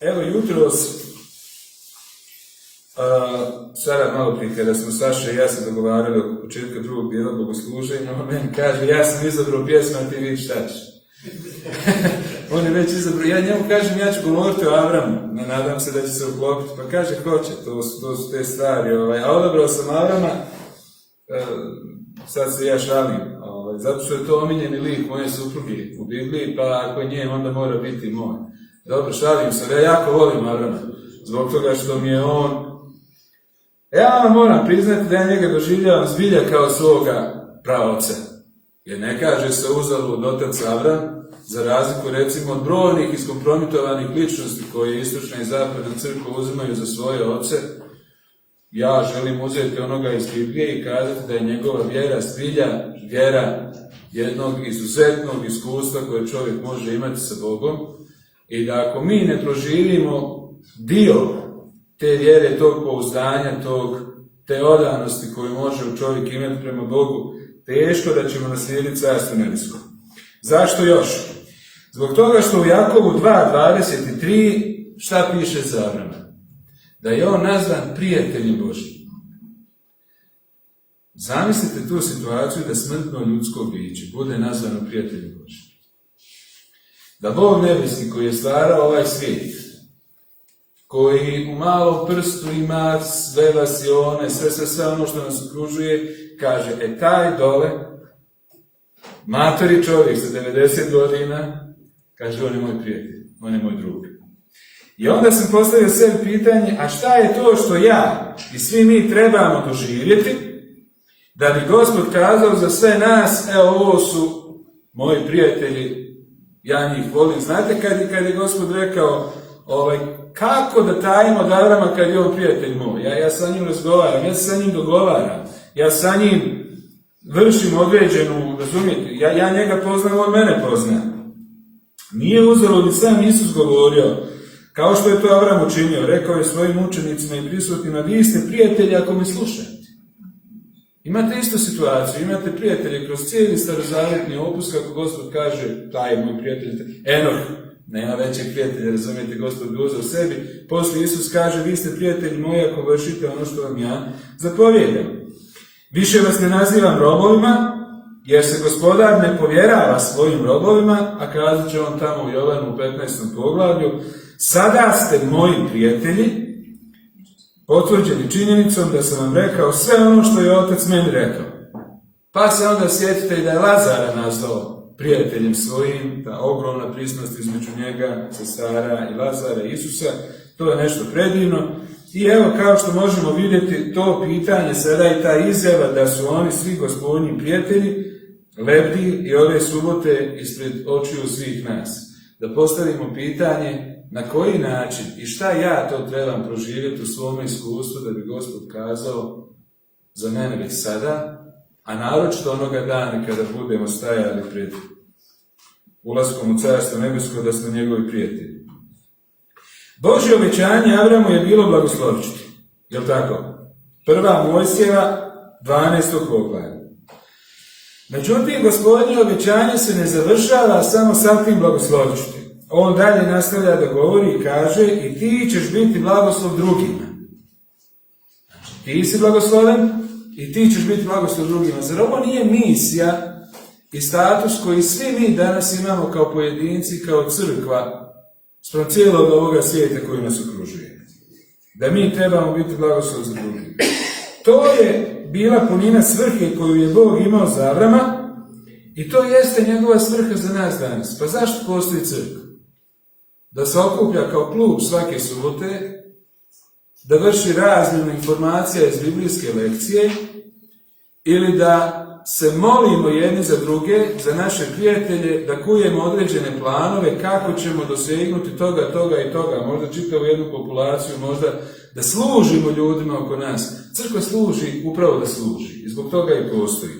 Evo jutros, sada malo prije kada smo Saša i ja se dogovarali oko početka drugog dijela bogosluženja, on meni kaže, ja sam izabrao pjesmu, a ti vidiš šta ćeš. On je već izabrao, ja njemu kažem, ja ću govoriti o Avramu, nadam se da će se uklopiti, pa kaže, hoće, to su te stvari, a odabrao sam Avrama, sad se ja šalim, zato što je to omiljeni lik moje supruge u Bibliji, pa ako je nje, onda mora biti moj. Dobro, šalim se, ja jako volim Avrama, zbog toga što mi je on. Ja vam moram priznati da ja njega doživljavam zbilja kao svoga praoca. Jer ne kaže se uzalud otac Avram, za razliku recimo od brojnih iskompromitovanih ličnosti koje istočna i zapadna crkva uzimaju za svoje oce. Ja želim uzeti onoga iz Biblije i kazati da je njegova vjera zbilja vjera jednog izuzetnog iskustva koje čovjek može imati sa Bogom. I da ako mi ne proživimo dio te vjere, tog pouzdanja, te odanosti koju može čovjek imati prema Bogu, teško da ćemo naslijediti carstvo nebesko. Zašto još? Zbog toga što u Jakovu 2.23 šta piše za Avrama? Da je on nazvan prijateljem Božjim. Zamislite tu situaciju da smrtno ljudsko biće bude nazvano prijateljem Božjim. Da Bog nebeski koji je stvarao ovaj svijet, koji u malom prstu ima sve vasione, sve ono što nas okružuje, kaže, taj dole, matori čovjek sa 90 godina, kaže, on je moj prijatelj, on je moj drug. I onda sam postavio sebi pitanje, a šta je to što ja i svi mi trebamo doživjeti, da bi Gospod kazao za sve nas, evo ovo su moji prijatelji, ja njih volim. Znate kad je Gospod rekao, kako da tajimo od Avrama kad je on prijatelj moj? Ja sa njim razgovaram, ja se sa njim dogovaram, ja sa njim vršim određenu, razumijete, ja njega poznam, on mene pozna. Nije uzalud ni sam Isus govorio, kao što je to Avram učinio, rekao je svojim učenicima i prisutnima, vi ste prijatelji ako me slušate. Imate istu situaciju, imate prijatelje kroz cijeli starozavjetni opus, kako Gospod kaže, taj je moj prijatelj, Enoh, nema većeg prijatelja, razumijete, Gospod ga uzeo sebi. Poslije Isus kaže, vi ste prijatelji moji ako vršite ono što vam ja zapovjedam. Više vas ne nazivam robovima, jer se Gospodar ne povjerava svojim robovima, a kazat će on tamo u Jovanu u 15. poglavlju, sada ste moji prijatelji, potvrđeni činjenicom da sam vam rekao sve ono što je Otac meni rekao. Pa se onda sjetite i da je Lazara nazvao prijateljem svojim, ta ogromna prisnost između njega, sestara i Lazara i Isusa, to je nešto predivno. I evo, kao što možemo vidjeti, to pitanje sada i ta izjava da su oni svi Gospodnji prijatelji, lebdi i ove subote ispred očiju svih nas. Da postavimo pitanje na koji način i šta ja to trebam proživjeti u svom iskustvu da bi Gospod kazao za mene već sada, a naročito onoga dana kada budemo stajali pred ulaskom u Carstvo nebesko da smo njegovi prijatelji. Božje obećanje Avramu je bilo blagoslovčiti. Jel' tako? 1. Mojsijeva 12. poglavlje. Međutim, Gospodnje obećanje se ne završava samo sa tim blagoslovčiti. On dalje nastavlja da govori i kaže, i ti ćeš biti blagoslov drugima. Znači, ti si blagosloven i ti ćeš biti blagoslov drugima. Zar ovo nije misija i status koji svi mi danas imamo kao pojedinci, kao crkva, spram cijelog ovoga svijeta koji nas okružuje? Da mi trebamo biti blagoslov za drugima. To je bila punina svrhe koju je Bog imao za Avrama i to jeste njegova svrha za nas danas. Pa zašto postoji crkva? Da se okuplja kao klub svake subote, da vrši razmjenu informacija iz biblijske lekcije ili da se molimo jedni za druge, za naše prijatelje, da kujemo određene planove kako ćemo dosegnuti toga i toga, možda čitavu jednu populaciju, možda da služimo ljudima oko nas. Crkva služi upravo da služi i zbog toga i postoji.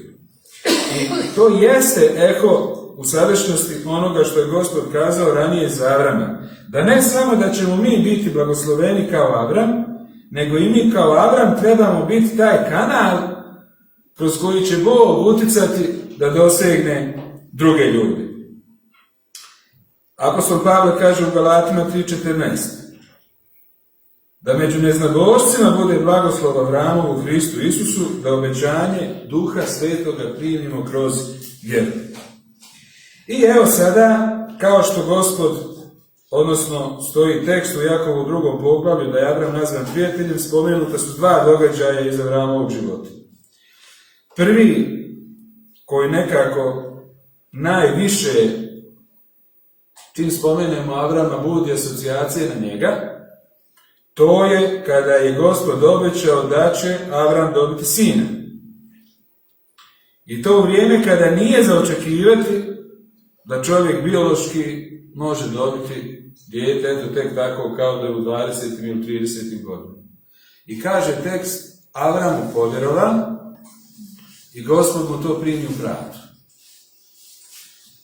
I to jeste eho u sadašnjosti onoga što je Gospod kazao ranije za Avrama. Da ne samo da ćemo mi biti blagosloveni kao Avram, nego i mi kao Avram trebamo biti taj kanal kroz koji će Bog uticati da dosegne druge ljude. Apostol Pavle kaže u Galatima 3.14, da među neznabošcima bude blagoslov Avramovu u Hristu Isusu, da obećanje Duha Svetoga primimo kroz vjeru. I evo sada, kao što Gospod, odnosno stoji tekst u Jakovu 2. poglavlju da je Avram nazvan prijateljem, spomenuta su dva događaja iz Avramovog života. Prvi, koji nekako najviše, čim spomenemo Avrama, budi asocijacije na njega, to je kada je Gospod obećao da će Avram dobiti sina. I to u vrijeme kada nije za očekivati da čovjek biološki može dobiti dijete, eto tek tako kao da je u 20. ili 30. godinu. I kaže tekst, Avram mu povjerovan i Gospod mu to primi u pravdu.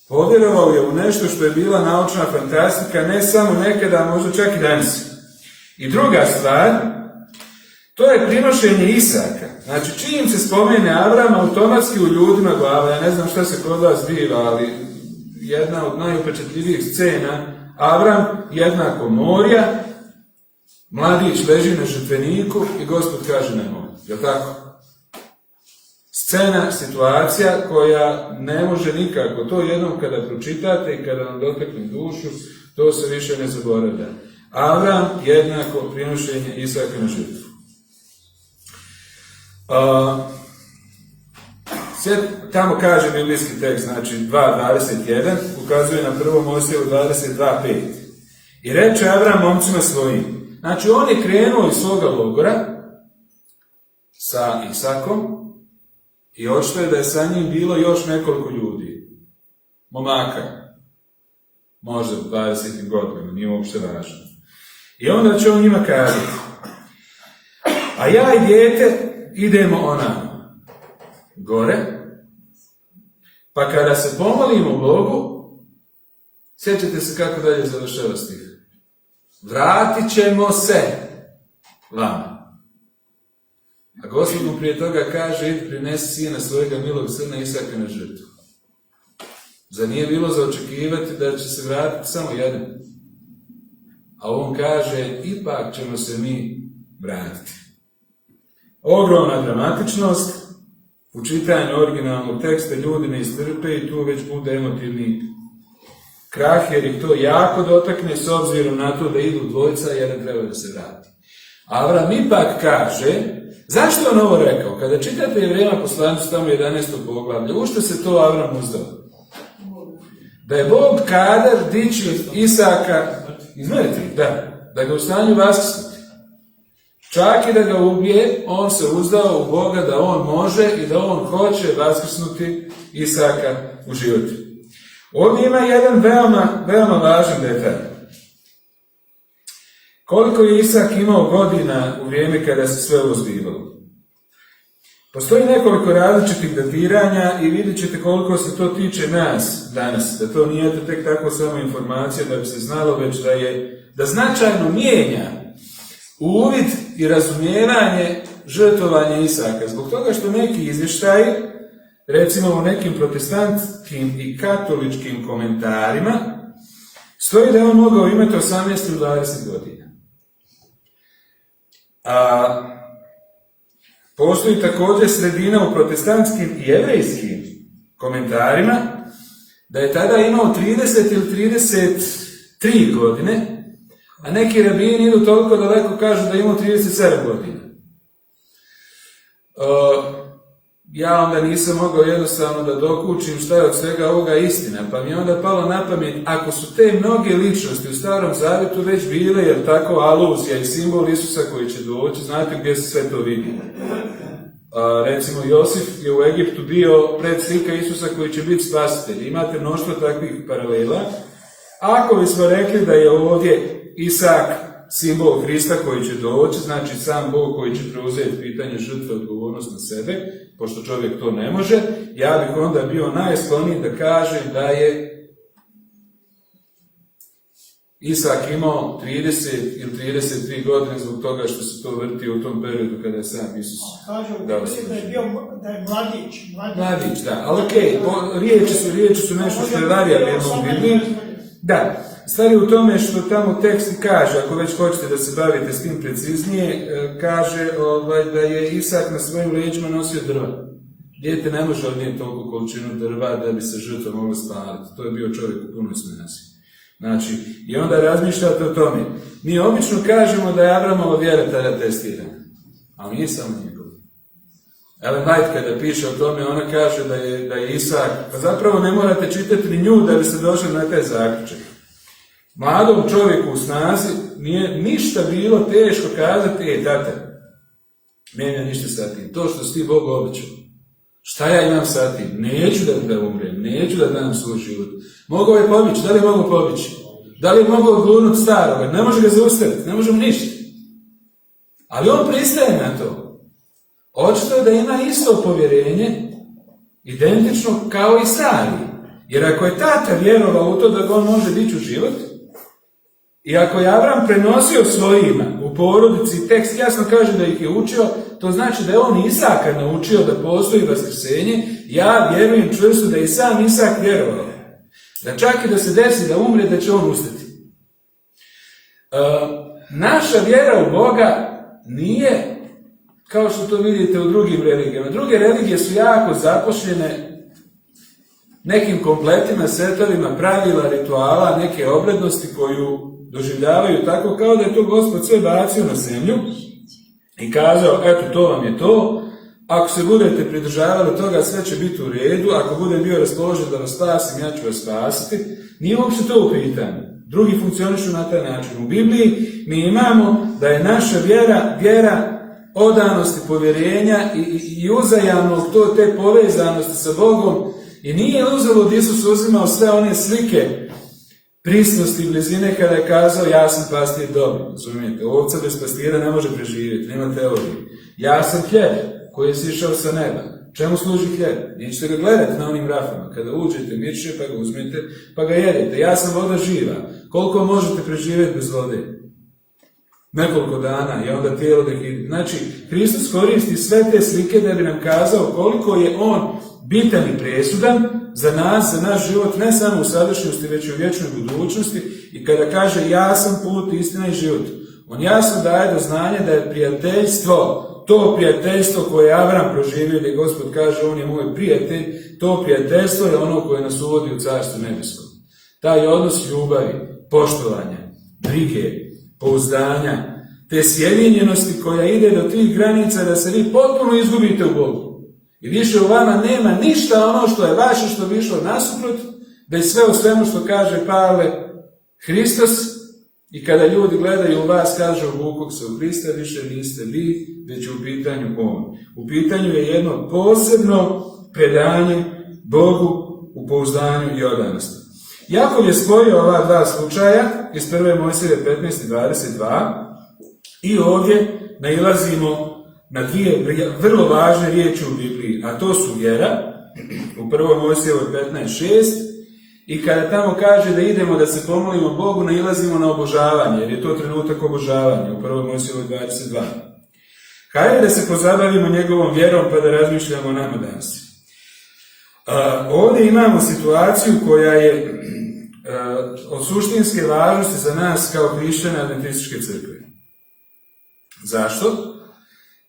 Povjerovao je u nešto što je bila naučna fantastika, ne samo nekada, možda čak i danas. I druga stvar, to je prinošenje Isaka. Znači, čim se spomene Avram, automatski u ljudima glava, ja ne znam šta se kod vas biva, ali jedna od najupečatljivijih scena, Avram jednako morja, mladić leži na žrtveniku i Gospod kaže nemoj. Jel' tako? Scena, situacija koja ne može nikako, to jednom kada pročitate i kada vam dotakne dušu, to se više ne zaboravlja. Avram jednako prinošenje Isaka na žrtvu. Tamo kaže biblijski tekst, znači 2.21, ukazuje na 1. Mojsijevu 22.5. I reče Avram momcima svojim, znači on je krenuo iz svoga logora sa Isakom i očito je da je sa njim bilo još nekoliko ljudi, momaka, možda 20 godina, nije uopšte važno. I onda će on njima kazati, a ja i dijete idemo gore, pa kada se pomolimo Bogu, sjećate se kako dalje završava stih. Vratit ćemo se vama. A Gospod mu prije toga kaže, idi prinesi sina svojega milog sina Isaka na žrtvu. Zar nije bilo za očekivati da će se vratiti samo jedan? A on kaže, ipak ćemo se mi vratiti. Ogromna dramatičnost, u čitanju originalnog teksta ljudi ne istrpe i tu već bude emotivni krah, jer ih to jako dotakne s obzirom na to da idu dvojica, jedan treba da se vrati. Avram ipak kaže, zašto on ovo rekao? Kada čitate Jevrejima poslanicu tamo 11. poglavlje, u što se to Avram uzdao? Da je Bog kadar dići Isaka iz mrtvih, da ga u stanju vaskrsnuti. Čak i da ga ubije, on se uzdao u Boga da on može i da on hoće vaskrsnuti Isaka u život. Ovdje ima jedan veoma važan detalj. Koliko je Isak imao godina u vrijeme kada se sve ovo zbivalo? Postoji nekoliko različitih datiranja i vidjet ćete koliko se to tiče nas danas. Da to nije tek tako samo informacija da bi se znalo, već da značajno mijenja uvid i razumijevanje žrtvovanja Isaka. Zbog toga što neki izvještaji, recimo u nekim protestantskim i katoličkim komentarima, stoji da je on mogao imati 18 ili 20 godina. Postoji također sredina u protestantskim i jevrejskim komentarima da je tada imao 30 ili 33 godine, a neki rabini idu toliko daleko, kažu da je imao 37 godina. Ja onda nisam mogao jednostavno da dokučim šta je od svega ovoga istina, pa mi je onda palo na pamet, ako su te mnoge ličnosti u Starom Zavjetu već bile, jer tako aluzija i simbol Isusa koji će doći, znate gdje se sve to vidi. Recimo, Josif je u Egiptu bio predslika Isusa koji će biti spasitelj. Imate mnoštvo takvih paralela. Ako bismo rekli da je ovdje Isak simbol Hrista koji će doći, znači sam Bog koji će preuzeti pitanje žrtve, odgovornost na sebe, pošto čovjek to ne može, ja bih onda bio najskloniji da kažem da je Isak imao 30 ili 33 godine zbog toga što se to vrti u tom periodu kada je sam Isus dao svoj život. Da je mladić. Mladić, da, ali okej, riječi su nešto što je varijabilno u Bibliji. Da, Stvar je u tome što tamo tekst kaže, ako već hoćete da se bavite s tim preciznije, kaže da je Isak na svojim leđima nosio drva. Dijete ne može odnijeti toliko količinu drva da bi se žrtva mogla spaliti. To je bio čovjek u punoj snazi. Znači, i onda razmišljate o tome. Mi obično kažemo da je Avramova vjera tada testirana, ali nije samo njegov. Ellen White kada piše o tome, ona kaže da je Isak, pa zapravo ne morate čitati ni nju da bi se došli na taj zaključak. Mladom čovjeku u snazi nije ništa bilo teško kazati, tata, nema ništa sa tim, to što si ti Bog obećao. Šta ja imam sa tim? Neću da umrem, neću da dam svoj život. Mogao je pobići, da li je mogao pobići? Da li je mogao gurnuti staroga? Ne može ga zaustaviti, ne može mu ništa. Ali on pristaje na to. Očito je da ima isto povjerenje, identično kao i stari. Jer ako je tata vjerovao u to da ga on može dići u život, i ako je Avram prenosio svojima u porodici, tekst jasno kaže da ih je učio, to znači da je on Isaka naučio da postoji vaskrsenje. Ja vjerujem čvrsto da je i sam Isak vjerovao. Da čak i da se desi da umre, da će on ustati. Naša vjera u Boga nije kao što to vidite u drugim religijama. Druge religije su jako zapošljene nekim kompletima, setovima, pravila, rituala, neke obrednosti koju doživljavaju tako kao da je to Gospod sve bacio na zemlju i kazao, eto, to vam je to, ako se budete pridržavali toga, sve će biti u redu, ako budem bio raspoložen da vas spasim, ja ću vas spasiti. Nije uopšte to u pitanju. Drugi funkcionišu na taj način. U Bibliji mi imamo da je naša vjera odanosti, povjerenja i uzajamnog te povezanosti sa Bogom. I nije uzalud Isus uzimao sve one slike prisnosti i blizine kada je kazao ja sam pastir dobar. Razumijete, ovca bez pastira ne može preživjeti, nema teorije. Ja sam hljeb koji je sišao sa neba. Čemu služi hljeb? Nećete ga gledati na onim rafama. Kada uđete, mirče, pa ga uzmete, pa ga jedete. Ja sam voda živa. Koliko možete preživjeti bez vode? Nekoliko dana i onda tijelo da ih... Znači, Hristos koristi sve te slike da bi nam kazao koliko je on bitan i presudan za nas, za naš život, ne samo u sadašnjosti, već i u vječnoj budućnosti. I kada kaže ja sam put, istina i život, on jasno daje do znanja da je prijateljstvo, to prijateljstvo koje je Avram proživio, gdje Gospod kaže on je moj prijatelj, to prijateljstvo je ono koje nas uvodi u Carstvo nebesko. Taj odnos ljubavi, poštovanja, brige, pouzdanja, te sjedinjenosti koja ide do tih granica da se vi potpuno izgubite u Bogu. I više u vama nema ništa ono što je vaše, što bi išlo nasuprot, već sve u svemu što kaže Pavle, Hristos, i kada ljudi gledaju u vas, kažu vukog se u Hrista, više niste vi, već u pitanju on. U pitanju je jedno posebno predanje Bogu u pouzdanju i odanosti. Jakov je spojio ova dva slučaja iz 1. Mojsijeve 15:22 i ovdje nailazimo na dvije vrlo važne riječi u Bibliji, a to su vjera u 1. Mojsijevoj 15:6 i kada tamo kaže da idemo da se pomolimo Bogu, nailazimo na obožavanje, jer je to trenutak obožavanja u 1. Mojsijevoj 22. Hajde da se pozabavimo njegovom vjerom pa da razmišljamo o nama danas. Ovdje imamo situaciju koja je od suštinske važnosti za nas kao hrišćane adventističke crkve. Zašto?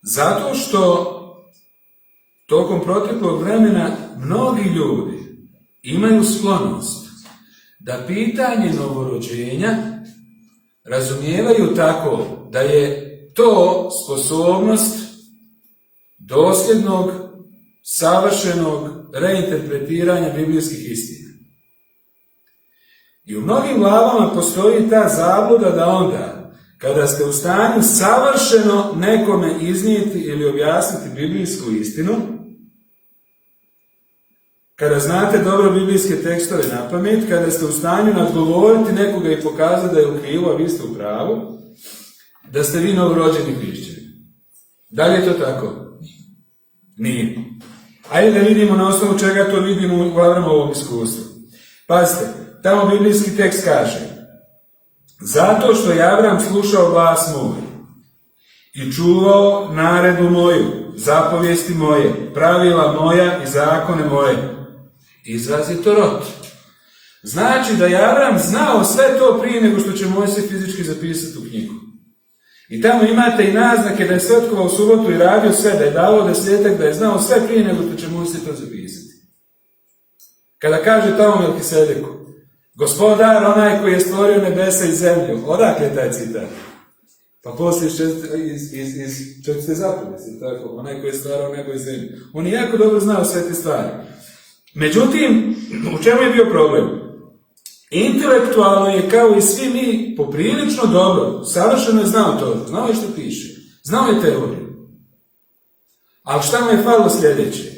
Zato što tokom proteklog vremena mnogi ljudi imaju sklonost da pitanje novorođenja razumijevaju tako da je to sposobnost dosljednog, savršenog reinterpretiranja biblijskih istina. I u mnogim glavama postoji ta zabluda da onda, kada ste u stanju savršeno nekome iznijeti ili objasniti biblijsku istinu, kada znate dobro biblijske tekstove na pamet, kada ste u stanju nadgovoriti nekoga i pokazati da je u krivu, a vi ste u pravu, da ste vi novorođeni hrišćani. Da li je to tako? Nije. Ajde da vidimo na osnovu čega to vidimo u Avramovom iskustvu. Pazite, tamo biblijski tekst kaže: zato što je Avram slušao glas moj i čuvao naredbu moju, zapovijesti moje, pravila moja i zakone moje. Izraz je to rod. Znači da je Avram znao sve to prije nego što će Mojsije fizički zapisati u knjigu. I tamo imate i naznake da je svetkovao u subotu i radio sve, da je davao desetak, da je znao sve prije nego što će Mojsije to zapisati. Kada kaže tamo Melkisedeku, gospodar onaj koji je stvorio nebesa i zemlju, odakle je taj citat? Pa poslije iz četvrte zapovesti, tako, onaj koji je stvarao nebo i zemlju. On je jako dobro znao sve te stvari. Međutim, u čemu je bio problem? Intelektualno je kao i svi mi poprilično dobro, savršeno je znao to, znao je što piše, znao je teoriju. Ali šta mu je falilo sljedeće?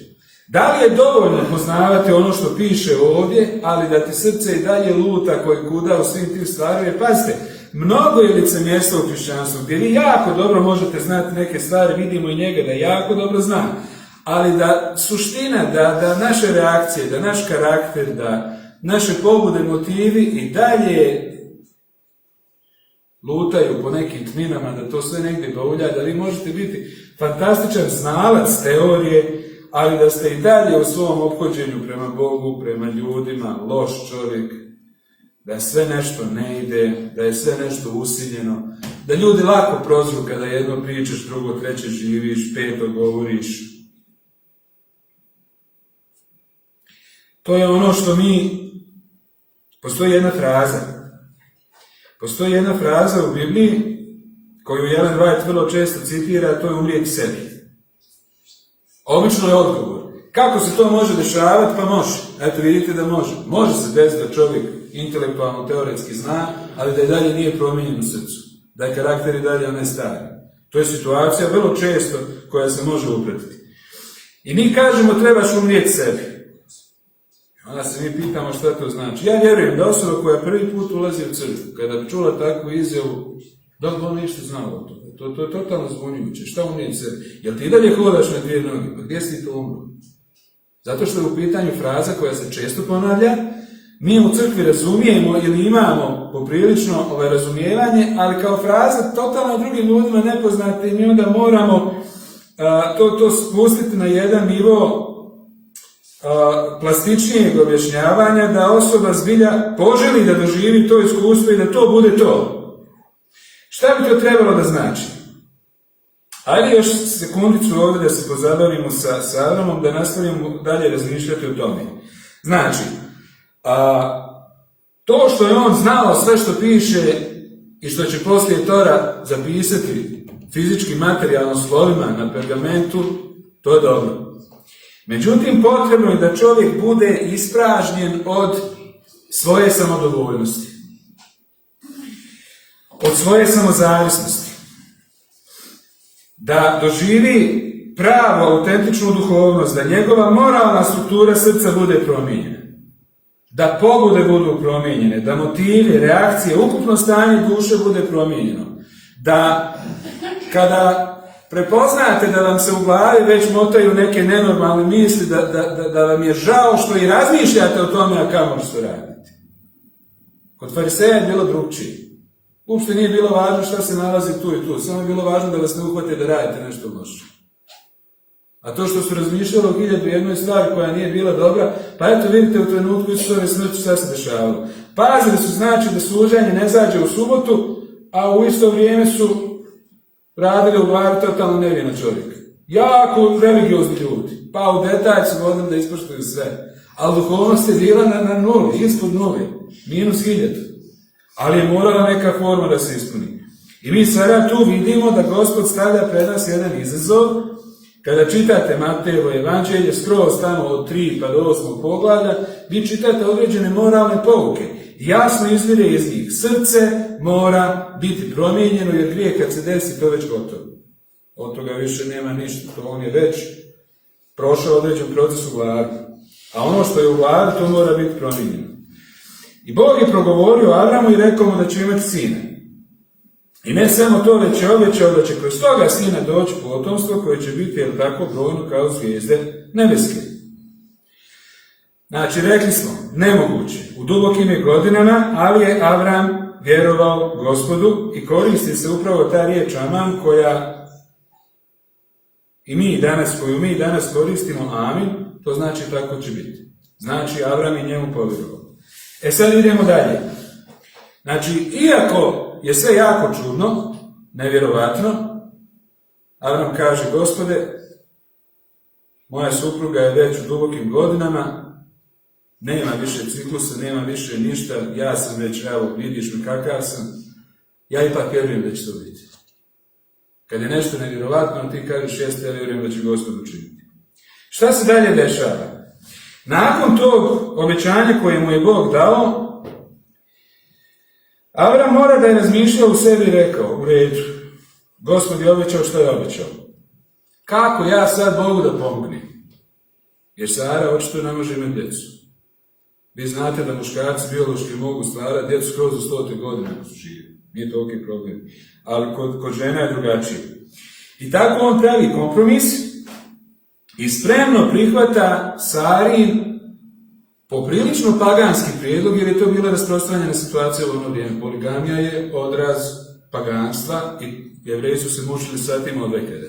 Da li je dovoljno poznavati ono što piše ovdje, ali da ti srce i dalje luta koji kuda u svim tim stvarima? Pazite, mnogo je licemjerstva u hrišćanstvu, gdje vi jako dobro možete znati neke stvari, vidimo i njega da jako dobro zna, ali da suština, da naše reakcije, da naš karakter, da naše pobude, motivi i dalje lutaju po nekim tminama, da to sve negdje bavulja, da vi možete biti fantastičan znalac teorije, ali da ste i dalje u svom ophođenju prema Bogu, prema ljudima, loš čovjek, da sve nešto ne ide, da je sve nešto usiljeno, da ljudi lako prozru kada jedno pričaš, drugo, treće živiš, peto govoriš. To je ono što postoji jedna fraza. Postoji jedna fraza u Bibliji koju Ellen White vrlo često citira, to je umrijeti sebi. Obično je odgovor. Kako se to može dešavati? Pa može. Eto, vidite da može. Može se desiti da čovjek intelektualno, teoretski zna, ali da i dalje nije promijenjen u srcu. Da je karakter i dalje onaj stari. To je situacija vrlo često koja se može upratiti. I mi kažemo trebaš umrijeti sebi. Onda se mi pitamo šta to znači. Ja vjerujem da osoba koja prvi put ulazi u crkvu, kada bi čula takvu izjavu, da li on ništa znao o tome? To je totalno zbunjujuće. Šta umrijeti sebi? Jel ti dalje hodaš na dvije noge? Pa gdje si to umro? Zato što je u pitanju fraza koja se često ponavlja. Mi u crkvi razumijemo ili imamo poprilično razumijevanje, ali kao fraza totalno drugim ljudima nepoznate i mi onda moramo to spustiti na jedan nivo plastičnijeg objašnjavanja, da osoba zbilja poželi da doživi to iskustvo i da to bude to. Šta bi to trebalo da znači? Ajde još sekundicu ovdje da se pozabavimo sa Avramom, da nastavimo dalje razmišljati o tome. Znači, to što je on znao sve što piše i što će poslije Tora zapisati fizički materijalno slovima na pergamentu, to je dobro. Međutim, potrebno je da čovjek bude ispražnjen od svoje samodovoljnosti, od svoje samozavisnosti, da doživi pravu, autentičnu duhovnost, da njegova moralna struktura srca bude promijenjena, da pobude budu promijenjene, da motivi, reakcije, ukupno stanje duše bude promijenjeno, da kada prepoznate da vam se u glavi već motaju neke nenormalne misli, da vam je žao što i razmišljate o tome, a kamoli što radite. Kod fariseja je bilo drugčije. Uopšte nije bilo važno šta se nalazi tu i tu, samo je bilo važno da vas ne uhvate da radite nešto loše. A to što su razmišljali o 1001 stvari koja nije bila dobra, pa eto vidite u trenutku Isusove smrti šta se dešavalo. Pazili su, znači, da suđenje ne zađe u subotu, a u isto vrijeme su radili u glavi totalno nevina čovjek. Jako religiozni ljudi. Pa u detalj su vodili da ispoštuju sve. Ali duhovnost je bila na nuli, ispod nuli. -1000. Ali je morala neka forma da se ispuni. I mi sada tu vidimo da Gospod stavlja pred nas jedan izazov. Kada čitate Matejevo evanđelje, skroz tamo od 3 pa do 8 poglavlja, vi čitate određene moralne pouke. Jasno izvire iz njih. Srce mora biti promijenjeno, jer grijeh kad se desi, to već gotovo. Od toga više nema ništa, to on je već prošao određen proces u glavi. A ono što je u glavi, to mora biti promijenjeno. I Bog je progovorio Avramu i rekao mu da će imati sina. I ne samo to, već je obećao da će kroz toga sina doći potomstvo koje će biti, jel tako, brojno kao zvijezde nebeske. Znači, rekli smo, nemoguće, u dubokim je godinama, ali je Avram vjerovao Gospodu i koristi se upravo ta riječ aman koju mi danas koristimo amin, to znači tako će biti. Znači, Avram je njemu povjerovao. Sad idemo dalje. Znači, iako je sve jako čudno, nevjerovatno, Avram kaže, Gospode, moja supruga je već u dubokim godinama, nema više ciklusa, nema više ništa, ja sam već, evo, vidiš me kakav sam, ja ipak vjerujem da će to biti. Kad je nešto nevjerovatno, ti kažeš, jeste, ja vjerujem da će Gospod učiniti. Šta se dalje dešava? Nakon tog obećanja koje mu je Bog dao, Avram mora da je razmišljao u sebi i rekao, u redu, Gospod je obećao što je obećao. Kako ja sad Bogu da pomognem? Jer Sara očito ne može imati djecu. Vi znate da muškarci biološki mogu stvarati djecu skroz do 100. godine ako su živi. Nije to ok problem. Ali kod žena je drugačije. I tako on pravi kompromis i spremno prihvata Sarin poprilično paganski prijedlog, jer je to bila rasprostranjena situacija u ono vrijeme. Poligamija je odraz paganstva i Jevreji su se mučili sa tim od vekada.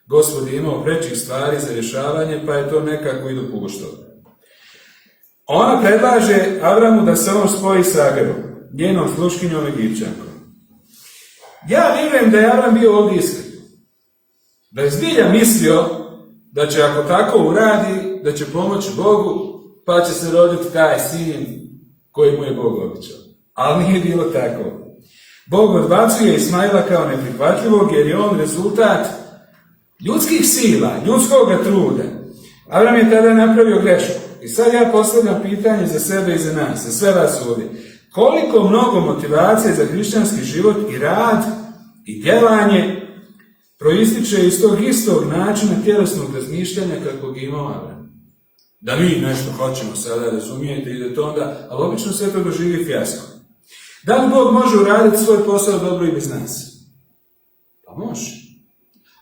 Gospod je imao prečih stvari za rješavanje, pa je to nekako i dopuštao. Ona predlaže Avramu da se on spoji sa Agarom, njenom sluškinjom Egipćankom. Ja vjerujem da je Avram bio ovdje iskren. Da je zbilja mislio da će, ako tako uradi, da će pomoći Bogu, pa će se roditi taj sin koji mu je Bog obećao. Ali nije bilo tako. Bog odbacuje Ismaila kao neprihvatljivog, jer je on rezultat ljudskih sila, ljudskog truda. Avram je tada napravio grešku. I sad ja postavljam pitanje za sebe i za nas, za sve vas ovdje. Koliko mnogo motivacije za hrišćanski život i rad i djelanje proističe iz tog istog načina tjelesnog razmišljanja kakvog imao Avram. Da mi nešto hoćemo sada, razumijete, i da to onda, ali obično sve to doživi fijasko. Da li Bog može uraditi svoj posao dobro i bez nas? Pa može.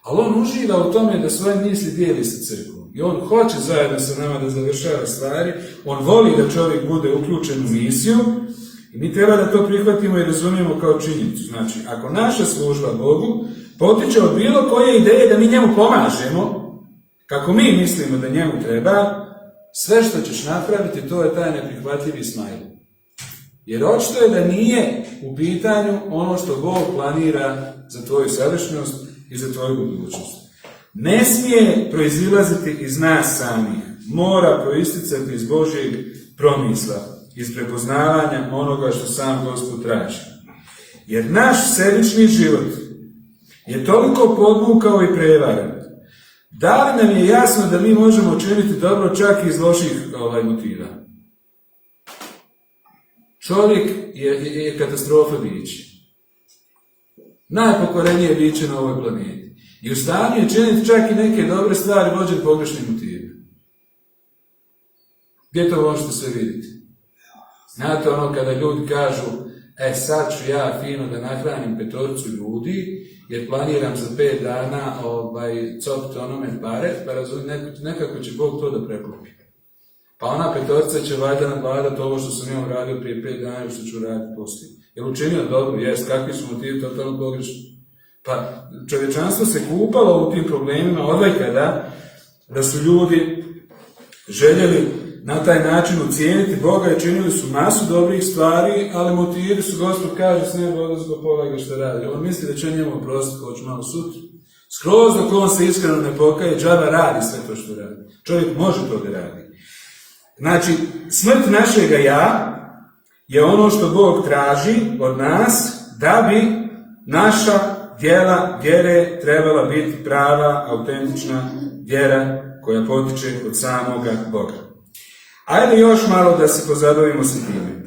Ali on uživa u tome da svoje misli dijeli sa crkvom. I on hoće zajedno sa nama da završava stvari. On voli da čovjek bude uključen u misiju. I mi treba da to prihvatimo i razumijemo kao činjenicu. Znači, ako naša služba Bogu potiče od bilo koje ideje da mi njemu pomažemo, kako mi mislimo da njemu treba, sve što ćeš napraviti, to je taj neprihvatljivi Ismail. Jer očito je da nije u pitanju ono što Bog planira za tvoju sadašnjost i za tvoju budućnost. Ne smije proizilaziti iz nas samih. Mora proisticati iz Božjeg promisla, iz prepoznavanja onoga što sam Gospod traži. Jer naš sebični život je toliko podmukao i prevaren. Da li nam je jasno da mi možemo učiniti dobro čak i iz loših motiva? Čovjek je katastrofa biće. Najpokvarenije biće na ovoj planeti. I u stanju je činiti čak i neke dobre stvari vođen pogrešnim motivima. Gdje to možete sve vidjeti? Znate ono kada ljudi kažu, sad ću ja fino da nahranim 5 ljudi, jer planiram za 5 dana copiti onome pare, pa nekako će Bog to da preklopi. Pa ona 5 će valjda nadvladati ovo što sam ja uradio prije 5 dana i što ću raditi poslije. Jel učinio dobro? Jest, kakvi su motivi totalno pogrešni? Pa čovječanstvo se kupalo u tim problemima odvekada da su ljudi željeli na taj način ucijeniti Boga i činili su masu dobrih stvari, ali motivi su, Gospod kaže, s neba odozgo polaga što radi. On misli da će njemu oprostiti, hoće malo sutra. Skroz dok on se iskreno ne pokaje, džaba radi sve to što radi. Čovjek može to da radi. Znači, smrt našega ja je ono što Bog traži od nas da bi naša djela vjere trebala biti prava, autentična vjera koja potiče od samoga Boga. Ajde još malo da se pozabavimo sa time.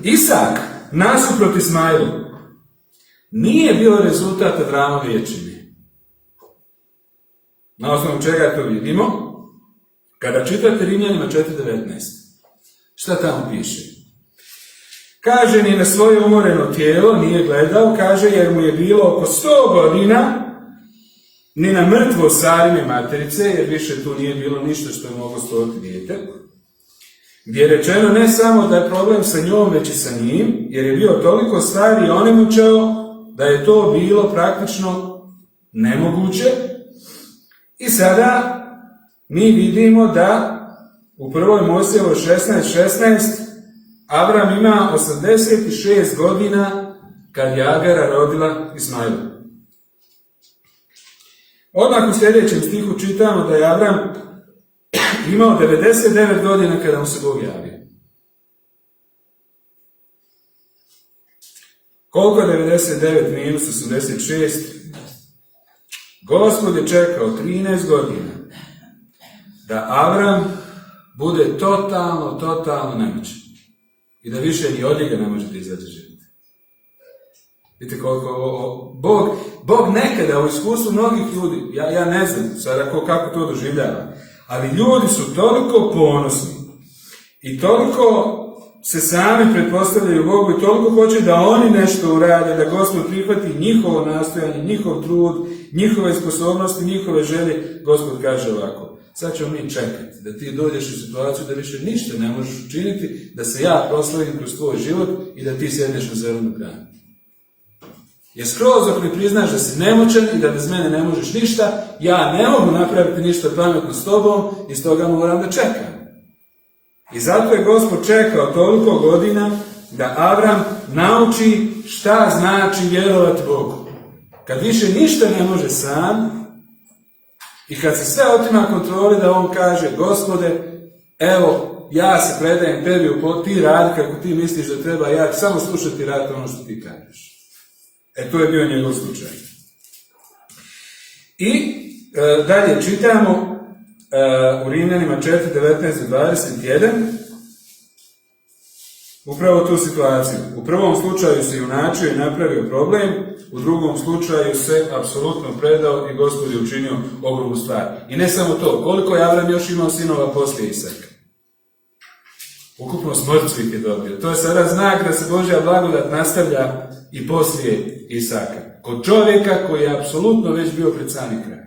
Isak, nasuprot Ismailu, nije bio rezultat Avramove ječine. Na osnovu čega to vidimo? Kada čitate Rimljanima 4.19, šta tamo piše? Kaže, ni na svoje umoreno tijelo nije gledao, kaže, jer mu je bilo oko 100 godina, ni na mrtvo Sarine materice, jer više tu nije bilo ništa što je moglo stvoriti dijete, gdje je rečeno ne samo da je problem sa njom, već i sa njim, jer je bio toliko star i onemoćao da je to bilo praktično nemoguće. I sada mi vidimo da u 1. Mojsijevoj 16.16 Avram ima 86 godina kad je Agara rodila Ismaila. Odmah u sljedećem stihu čitamo da je Avram imao 99 godina kada mu se Bog javio. Koliko je 99 minus 86? Gospod je čekao 13 godina da Avram bude totalno nemoćan i da više ni od njega ne možete izaći živjeti. Vidite koliko Bog nekada u iskustvu mnogih ljudi, ja ne znam sada kako to doživljava, ali ljudi su toliko ponosni i toliko se sami pretpostavljaju Bogu i toliko hoće da oni nešto urade, da Gospod prihvati njihovo nastojanje, njihov trud, njihove sposobnosti, njihove želje. Gospod kaže ovako: sad ćemo mi čekati da ti dođeš u situaciju da više ništa ne možeš učiniti, da se ja proslavim kroz tvoj život i da ti sjedneš na zelenu granu. Jer skroz dok mi priznaš da si nemoćan i da bez mene ne možeš ništa, ja ne mogu napraviti ništa pametno s tobom i stoga moram da čekam. I zato je Gospod čekao toliko godina da Avram nauči šta znači vjerovati Bogu. Kad više ništa ne može sam i kad se sve otima kontroli, da on kaže: Gospode, evo, ja se predajem tebi, ti radi kako ti misliš da treba, ja ću samo slušati i raditi ono što ti kažeš. To je bio njegov slučaj. I dalje čitamo u Rimljanima 4:19-21 upravo tu situaciju. U prvom slučaju se junačio i napravio problem, u drugom slučaju se apsolutno predao i Gospod je učinio ogromnu stvar. I ne samo to, koliko je Avram još imao sinova poslije Isaka? Ukupno smrću ih je dobio. To je sada znak da se Božja blagodat nastavlja i poslije Isaka. Kod čovjeka koji je apsolutno već bio pred sami kraj.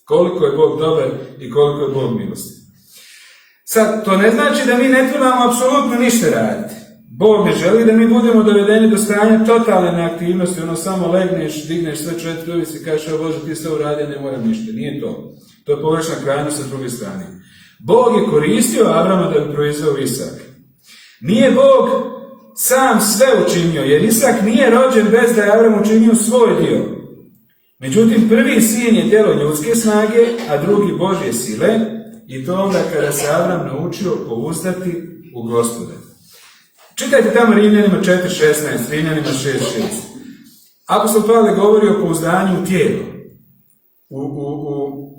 Koliko je Bog dobar i koliko je Bog milosti. Sad, to ne znači da mi ne trebamo apsolutno ništa raditi. Bog ne želi da mi budemo dovedeni do stanja totalne neaktivnosti, ono samo legneš, digneš sve 4 uvijek i kažeš: o Bože, ti sve uradio, ne moram ništa. Nije to. To je pogrešna krajnost sa druge strane. Bog je koristio Avrama da bi proizveo Isaka. Nije Bog sam sve učinio, jer Isak nije rođen bez da je Avram učinio svoj dio. Međutim, prvi sin je djelo ljudske snage, a drugi Božje sile, i to onda kada se Avram naučio pouzdati u Gospoda. Čitajte tamo Rimljanima 4:16, Rimljanima 6:6. Apostol Pavle govori o pouzdanju u tijelo, u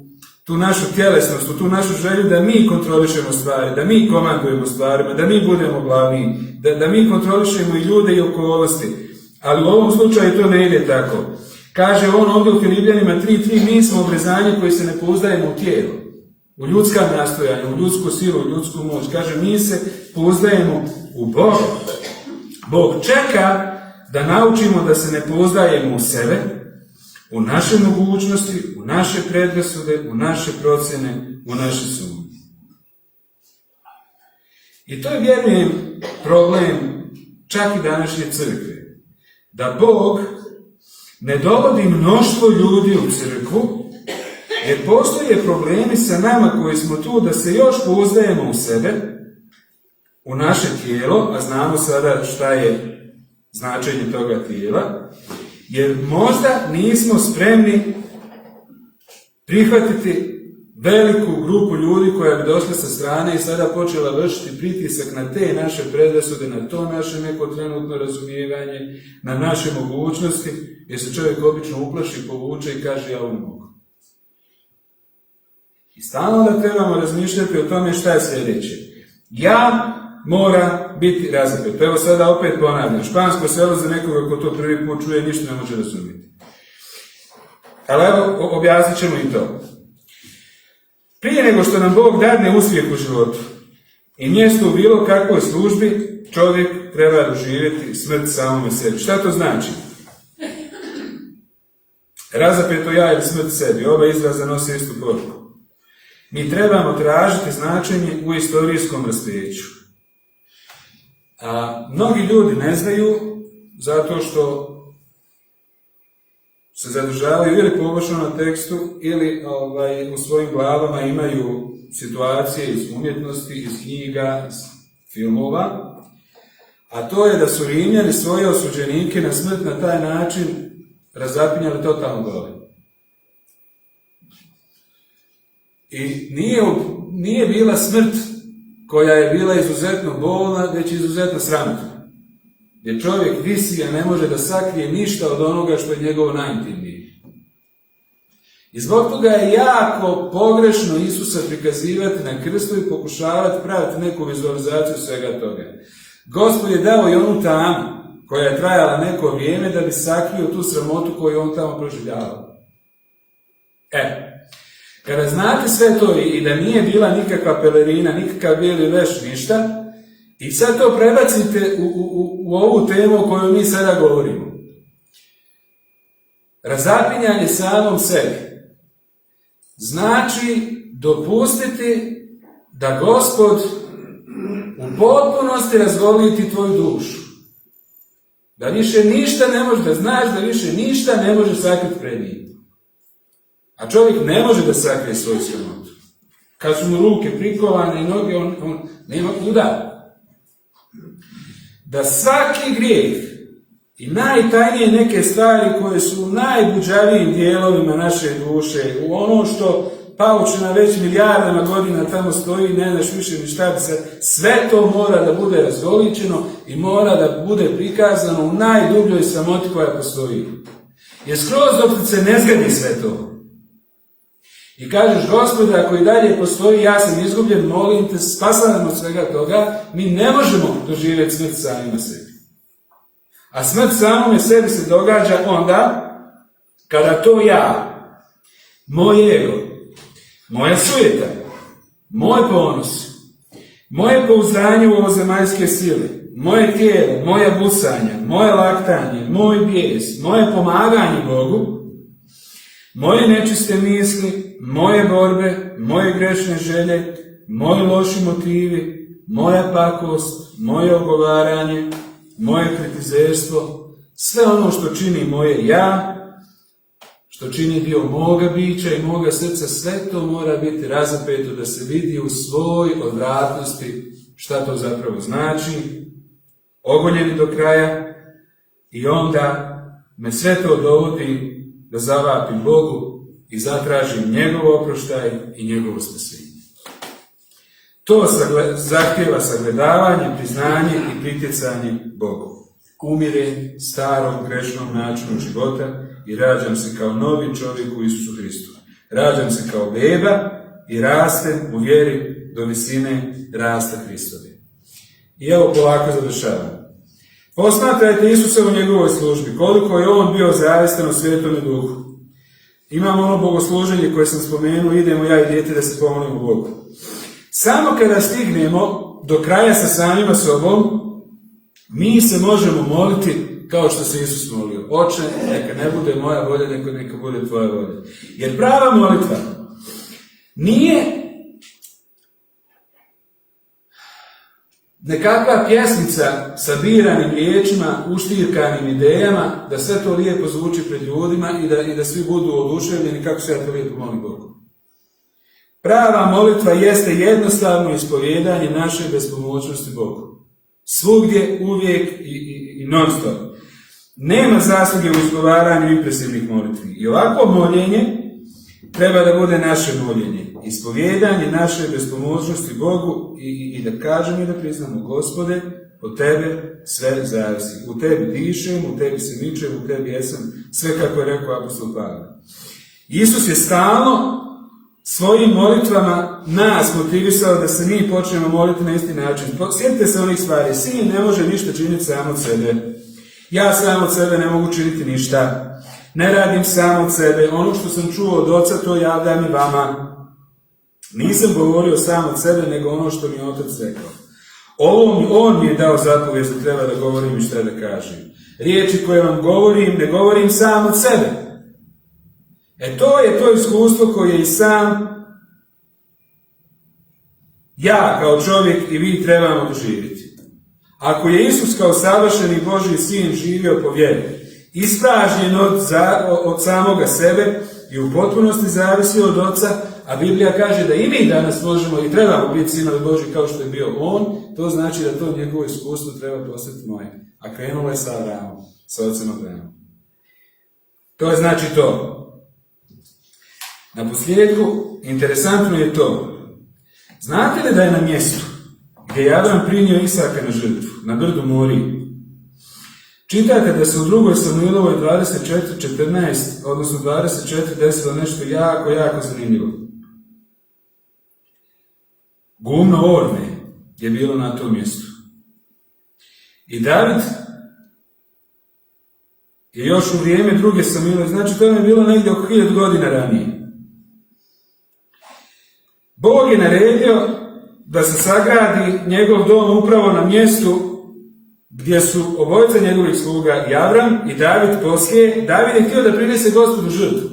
tu našu tjelesnost, u tu našu želju da mi kontrolišemo stvari, da mi komandujemo stvarima, da mi budemo glavni, da mi kontrolišemo i ljude i okolnosti. Ali u ovom slučaju to ne ide tako. Kaže on ovdje u Filipljanima 3:3: mi smo obrezanje koji se ne pouzdajemo u tijelo, u ljudska nastojanja, u ljudsku silu, u ljudsku moć. Kaže, mi se pouzdajemo u Boga. Bog čeka da naučimo da se ne pouzdajemo u sebe, u naše mogućnosti, u naše predrasude, u naše procjene, u naše sumnje. I to je, vjerujem, problem čak i današnje crkve. Da Bog ne dovodi mnoštvo ljudi u crkvu, jer postoje problemi sa nama koji smo tu da se još pouzdajemo u sebe, u naše tijelo, a znamo sada šta je značenje toga tijela, jer možda nismo spremni prihvatiti veliku grupu ljudi koja bi došla sa strane i sada počela vršiti pritisak na te naše predrasude, na to naše neko trenutno razumijevanje, na naše mogućnosti, jer se čovjek obično uplaši, povuče i kaže: ja ovo ne mogu. I stalno da trebamo razmišljati o tome šta je sljedeće. Ja mora biti razapet. Evo sada opet ponavljam, špansko selo za nekoga ko to prvi put čuje ništa ne može razumjeti. Ali evo, objasnit ćemo i to. Prije nego što nam Bog dadne uspjeh u životu i mjesto u bilo kakvoj službi, čovjek treba doživjeti smrt samome sebi. Šta to znači? Razapeto ja ili smrt sebi, oba izraza nose istu poruku. Mi trebamo tražiti značenje u istorijskom raspeću. A mnogi ljudi ne znaju zato što se zadržavaju ili površno na tekstu ili u svojim glavama imaju situacije iz umjetnosti, iz knjiga, iz filmova a to je da su Rimljani svoje osuđenike na smrt na taj način razapinjali totalno gole. I nije bila smrt koja je bila izuzetno bolna, već izuzetno sramotna. Gdje čovjek visi, a ne može da sakrije ništa od onoga što je njegovo najintimnije. I zbog toga je jako pogrešno Isusa prikazivati na krstu i pokušavati praviti neku vizualizaciju svega toga. Gospod je dao i onu tamu koja je trajala neko vrijeme da bi sakrio tu sramotu koju on tamo proživljavao. Kada znate sve to i da nije bila nikakva pelerina, nikakav bijeli veš, ništa, i sad to prebacite u ovu temu o kojoj mi sada govorimo. Razapinjanje samom sebi znači dopustiti da Gospod u potpunosti razgoliti tvoju dušu. Da više ništa ne možeš, da znaš da više ništa ne možeš sakriti pred njim. A čovjek ne može da sakrije svoju sramotu. Kad su mu ruke prikovane i noge, on nema kuda. Da svaki grijeh i najtajnije neke stvari koje su u najbuđavijim dijelovima naše duše, u ono što paučina već milijardama godina tamo stoji, ne znaš više ni šta bi se, sve to mora da bude razgoličeno i mora da bude prikazano u najdubljoj sramoti koja postoji. Jer skroz dok se ne zgradi sve to. I kažeš, Gospode, ako i dalje postoji, ja sam izgubljen, molim te, spasavam od svega toga, mi ne možemo doživjeti smrt samima sebi. A smrt samome sebi se događa onda kada to ja, moj ego, moja sujeta, moj ponos, moje pouzdanje u ovozemaljske sile, moje tijelo, moja busanja, moje laktanje, moj bijes, moje pomaganje Bogu, moje nečiste misli, moje borbe, moje grešne želje, moji loši motivi, moja pakost, moje ogovaranje, moje kritizerstvo, sve ono što čini moje ja, što čini dio moga bića i moga srca, sve to mora biti razapeto da se vidi u svoj odvratnosti šta to zapravo znači, ogoljeni do kraja, i onda me sve to dovodi da zavapim Bogu i zatražim njegov oproštaj i njegovo spasenje. To zahtjeva sagledavanje, priznanje i pritjecanje Bogu. Umirem starom grešnom načinu života i rađam se kao novi čovjek u Isusu Hristu. Rađam se kao beba i rastem u vjeri do visine rasta Hristove. I evo polako završavam. Posmatrajte Isusa u njegovoj službi, koliko je on bio zavistan u Svetome Duhu. Imamo ono bogosluženje koje sam spomenuo, idemo ja i dijete da se pomolimo Bogu. Samo kada stignemo do kraja sa samima sobom, mi se možemo moliti kao što se Isus molio. Oče, neka ne bude moja volja, neka bude tvoja volja. Jer prava molitva nije nekakva pjesmica sa biranim riječima, uštirkanim idejama, da sve to lijepo zvuči pred ljudima i da svi budu oduševljeni kako se ja to lijepo molim Bogu. Prava molitva jeste jednostavno ispovjedanje naše bespomoćnosti Bogu. Svugdje, uvijek i non stop. Nema zasluge u izgovaranju impresivnih molitvi. I ovako moljenje treba da bude naše moljenje. Ispovjedanje naše bespomoćnosti Bogu i da kažemo i da priznamo, Gospode, od tebe sve zavisi. U tebi dišem, u tebi se mičem, u tebi jesam, sve kako je rekao apostol Pavle. Isus je stalno svojim molitvama nas motivisao da se mi počnemo moliti na isti način. Sjetite se onih stvari. Sin ne može ništa činiti sam od sebe. Ja sam od sebe ne mogu činiti ništa. Ne radim sam od sebe. Ono što sam čuo od oca, to javljam i vama. Nisam govorio sam od sebe, nego ono što mi je otac rekao. On mi je dao zapovijest da treba da govorim i šta da kažem. Riječi koje vam govorim, ne govorim sam od sebe. To je to iskustvo koje i sam ja kao čovjek i vi trebamo doživjeti. Ako je Isus kao savršeni Božji sin živio po vjeri, ispražnjen od samoga sebe i u potpunosti zavisio od Oca, a Biblija kaže da i mi danas možemo i trebamo biti sinovi Božji kao što je bio on, to znači da to njegovo iskustvo treba postati moje. A krenulo je sa Avramom, sa ocem Avramom. To je znači to. Na posljedku, interesantno je to. Znate li da je na mjestu gdje je Avram primio Isaka na žrtvu, na brdu Moriji, čitate da se u 2. Samuilovoj 24.14, odnosno 24 desilo nešto jako, jako zanimljivo. Gumno Orne je bilo na tom mjestu. I David je još u vrijeme 2. Samuilove, znači to je bilo negdje oko 1000 godina ranije. Bog je naredio da se sagradi njegov dom upravo na mjestu gdje su obojica njegovih sluga, i Avram i David poslije. David je htio da prinese Gospodu žrtvu.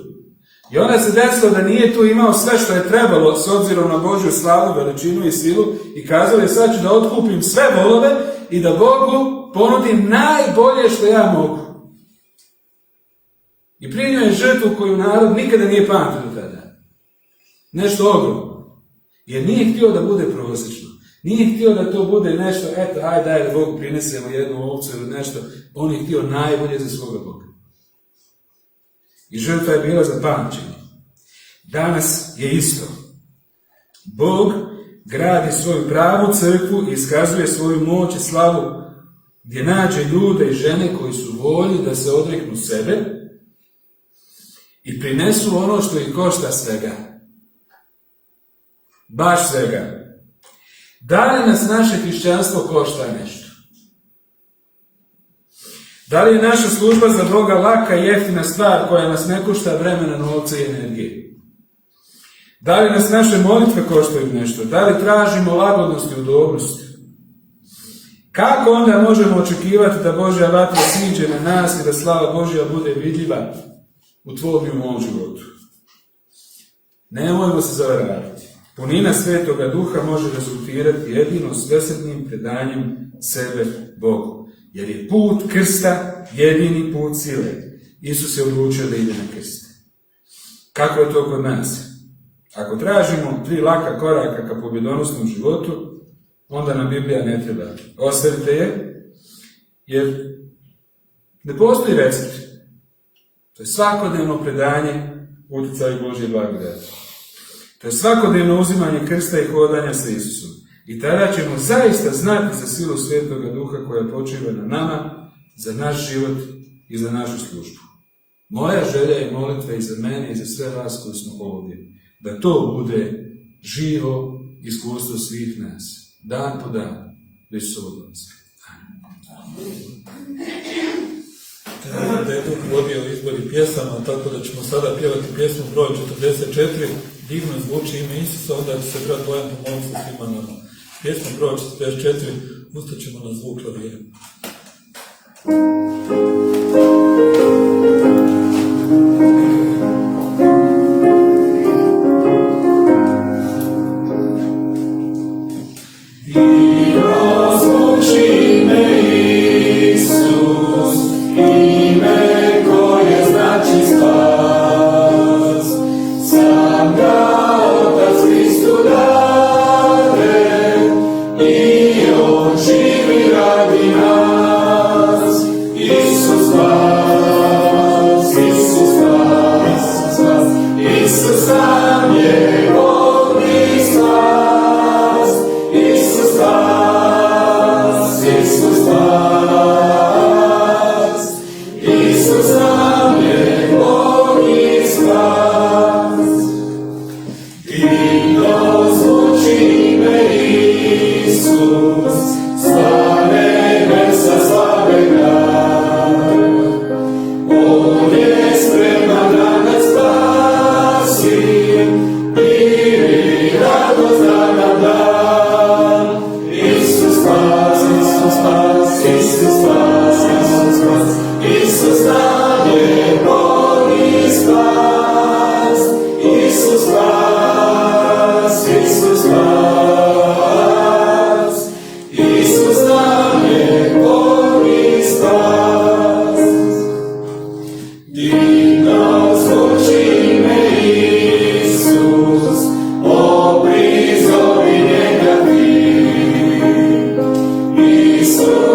I onda se desilo da nije tu imao sve što je trebalo s obzirom na Božju slavu, veličinu i silu, i kazao je sad ću da otkupim sve volove i da Bogu ponudim najbolje što ja mogu. I primio je žrtvu koju narod nikada nije pamtio do tada. Nešto ogromno. Jer nije htio da bude prosječno. Nije htio da to bude nešto, eto, ajde, daj da Bogu prinesemo jednu ovcu ili nešto. On je htio najbolje za svoga Boga. I žrtva je bila za pamćenje. Danas je isto. Bog gradi svoju pravu crkvu i iskazuje svoju moć i slavu gdje nađe ljude i žene koji su voljni da se odreknu sebe i prinesu ono što ih košta svega. Baš svega. Da li nas naše hrišćanstvo košta nešto? Da li je naša služba za Boga laka i jeftina stvar koja nas ne košta vremena, novca i energije? Da li nas naše molitve koštaju nešto? Da li tražimo lagodnost i udobnost? Kako onda možemo očekivati da Božja vatra siđe na nas i da slava Božja bude vidljiva u tvom i u mom životu? Nemojmo se zavaravati. Punina Svetoga Duha može rezultirati jedino svesrdnim predanjem sebe Bogu. Jer je put krsta jedini put sile. Isus je odlučio da ide na krst. Kako je to kod nas? Ako tražimo 3 laka koraka ka pobjedonosnom životu, onda nam Biblija ne treba. Ostavite je, jer ne postoji recept. To je svakodnevno predanje utjecaju Božje blagodati. To je svakodnevno uzimanje krsta i hodanja sa Isusom. I tada ćemo zaista znati za silu Svetoga Duha koja počiva na nama, za naš život i za našu službu. Moja želja i molitva i za mene i za sve vas koji smo ovdje, da to bude živo iskustvo svih nas, dan po dan, do Isusovog dolaska. Da je Duh vodio izbori pjesama, tako da ćemo sada pjevati pjesmu broj 44, divno zvuči ime Isusa, onda će se brat Bojan pomoliti sa svima nama. Pjesma broj 44, ustaćemo na zvuk klavira.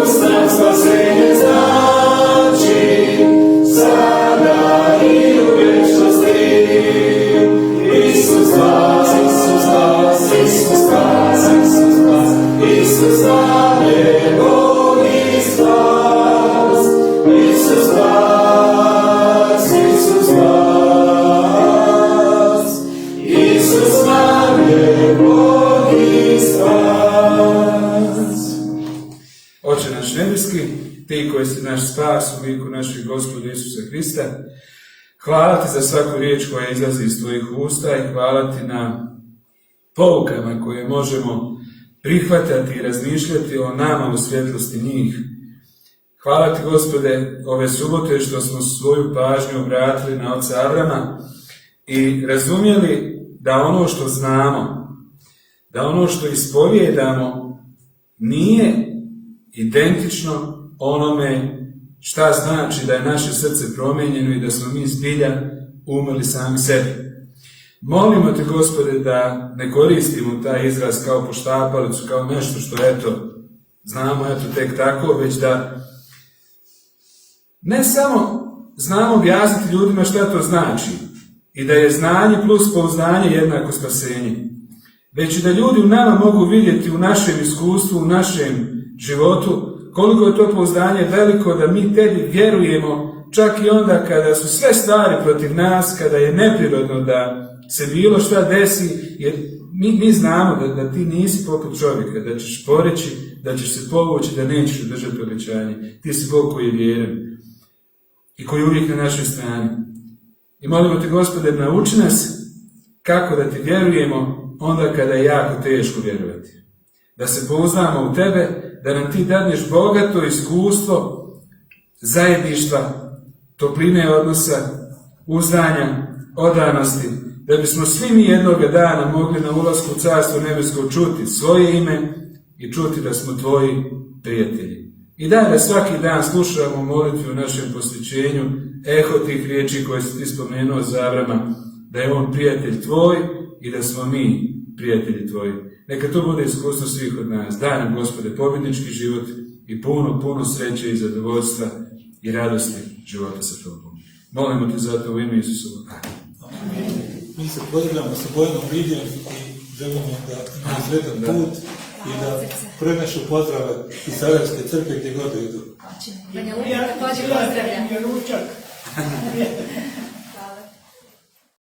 Isus nam spasenje znači, sada i u vječnosti. Isus vas, Isus vas, Isus vas, Isus vas, Isus nam je Bog i spas. Isus vas, Isus vas, Isus nam je Bog i spas. Oče naš nebeski, ti koji si naš spas u liku našeg Gospoda Isusa Hrista, hvala ti za svaku riječ koja izlazi iz tvojih usta i hvala ti na poukama koje možemo prihvatati i razmišljati o nama u svjetlosti njih. Hvala ti, Gospode, ove subote što smo svoju pažnju obratili na oca Avrama i razumjeli da ono što znamo, da ono što ispovjedamo nije identično onome šta znači da je naše srce promijenjeno i da smo mi zbilja umrli sami sebi. Molimo te, Gospode, da ne koristimo taj izraz kao poštapalicu, kao nešto što znamo tek tako, već da ne samo znamo objasniti ljudima šta to znači i da je znanje plus pouzdanje jednako spasenje, već i da ljudi u nama mogu vidjeti u našem iskustvu, u našem životu, koliko je to pouzdanje veliko da mi tebi vjerujemo čak i onda kada su sve stvari protiv nas, kada je neprirodno da se bilo šta desi, jer mi znamo da ti nisi poput čovjeka, da ćeš poreći, da ćeš se povući, da nećeš održati obećanje. Ti si Bog koji je vjeran i koji je uvijek na našoj strani. I molimo te, Gospode, nauči nas kako da ti vjerujemo onda kada je jako teško vjerovati. Da se pouzdamo u tebe, da nam ti dadneš bogato iskustvo zajedništva, topline odnosa, uzdanja, odanosti, da bismo svi mi jednoga dana mogli na ulasku u Carstvo nebesko čuti svoje ime i čuti da smo tvoji prijatelji. I daj da svaki dan slušamo molitvu u našem posvećenju, eho tih riječi koje si ti spomenuo za Avrama, da je on prijatelj tvoj i da smo mi prijatelji tvoji. Neka to bude iskustvo svih od nas. Daj nam, Gospode, pobjednički život i puno sreće i zadovoljstva i radosti života sa tobom. Molimo te za to u ime Isusovo. Mi se pozdravljamo sa Bojanom Vidijom i želimo da imaju sretan put i da prenešu pozdrave iz Sarajevske crkve gdje god idu. Banja Luka također pozdravlja.